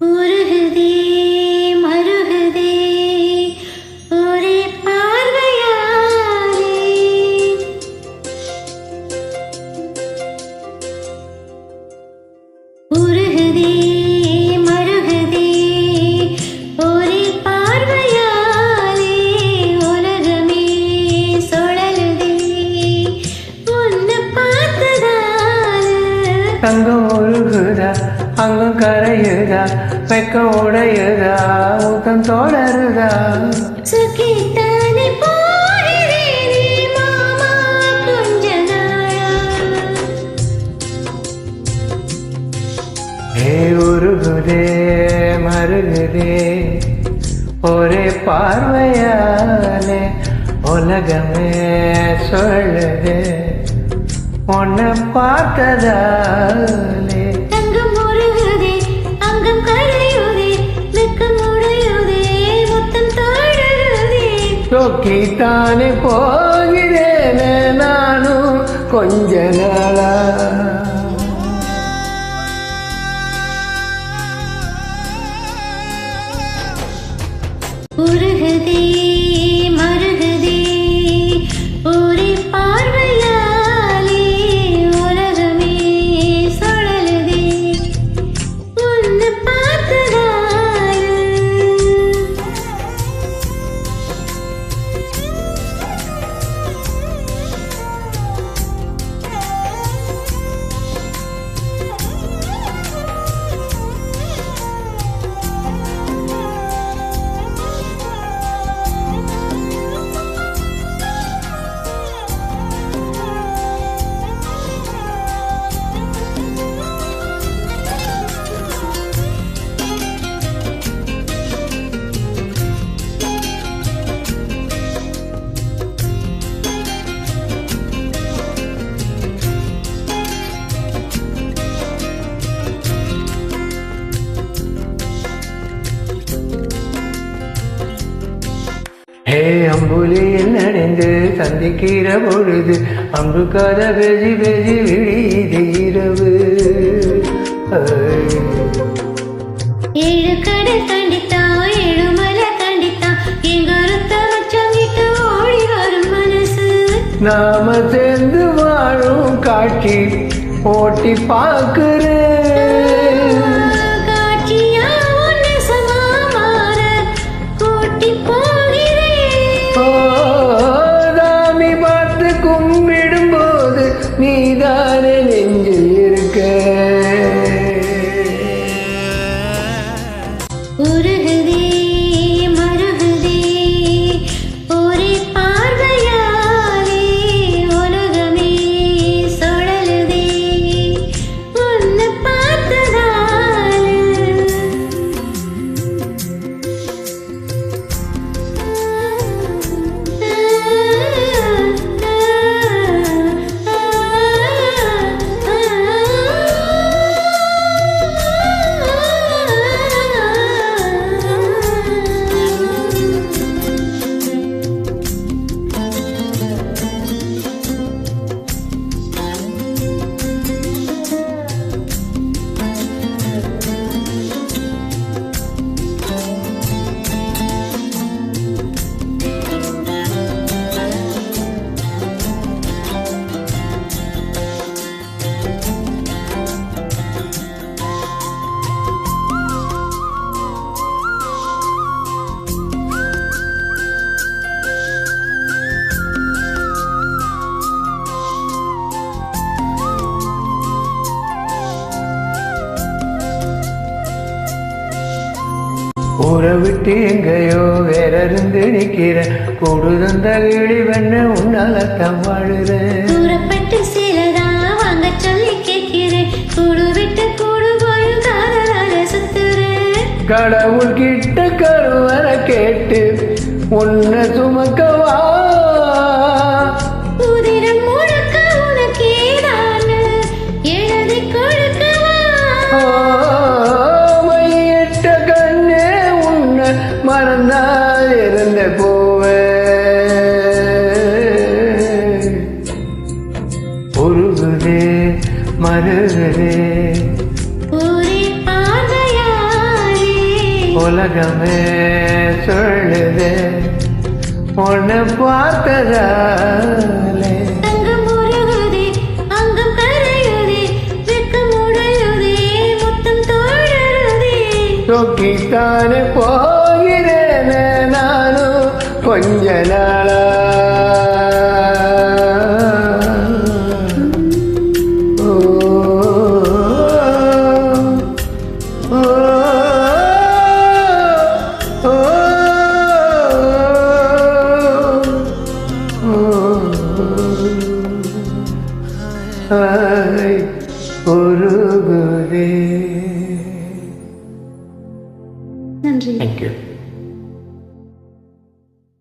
உருகுதே மருகுதே ஒரே பார்வையாலே. உருகுதே மருகுதே ஒரே பார்வையாலே. உலகமே சுழலுதே உன்னை பார்த்ததால. தங்கம் ஒழுகுதா அங்கும் கரையுதா வெக்கம் உடையுதா ஊக்கம் தொடருதா. சுகித்தானே போகிறேனே மாமா கொஞ்ச நாளா. உருகுதே மருகுதே ஒரே பார்வையாலே. உலகமே சொல்லுதே உன்னை பார்த்ததாலே. தங்கம் உருகுதே அங்கம் கரையுதே வெக்கம் உடையுதே முத்தம் தொடருதே. சொக்கித்தானே போகிறேனே நானும் கொஞ்ச நாளா. உருகுதே மருகுதே ஒரே பார்வையாலே. உலகமே சுழலுதே உன்னை பார்த்ததால. அம்புலியில் நடைந்து சந்திக்கிற பொழுது அம்பு கத பேசி பேசி விழியுது இரவு. ஏழு கடல் கண்டித்தான் ஏழுமலை கண்டித்தான் எங்கொருத்த மச்சம் விட்டு ஓடி வரும் மனசு. நாம சேர்ந்து வாழும் காட்சி ஓட்டி பார்க்கிறேன். காட்சியா உன்னை சமாமாற கூட்டி போகிறேன். சாமி பார்த்து கும்பிடும் போது நீதானே நெஞ்சில் இருக்க. உருகுதே மருகுதே ஒரே பார்வையாலே. உலகமே சுழலுதே உன்னை பார்த்ததால. ஊரை விட்டு எங்கேயோ வேற இருந்து நிக்கிற கூடு தந்த கிளி வெண்ண உன்னாலத்தான் வாழுறேன். கூறப்பட்டு சிலதான் வாங்க சொல்லி கேட்கிறேன். கூடு விட்டு கூடு போய் காதலால சுத்துறேன். கடவுள் கிட்ட கருவறை கேட்டு உன்னை சுமக்கவா. உதிரம் முழுக்க உனக்கேதான் எழுதி கொடுக்கவா. மையிட்ட கண்ணே உன்னை மறந்தால் இருந்த போவே. உருகுதே மருகுதே ஒரே பார்வையாலே. உலகமே சொல்லுது உன்னை பார்த்ததாலே தங்கம் உருகுதே, அங்கம் கரையுதே, வெட்கம் உடையுதே, முத்தம் தோழருதே. தொக்கித்தானே போகிறேனே நானும் கொஞ்ச நாளா ஓ, ஓ, ஓ, ஆய் உருகுதே. நன்றி. Thank you.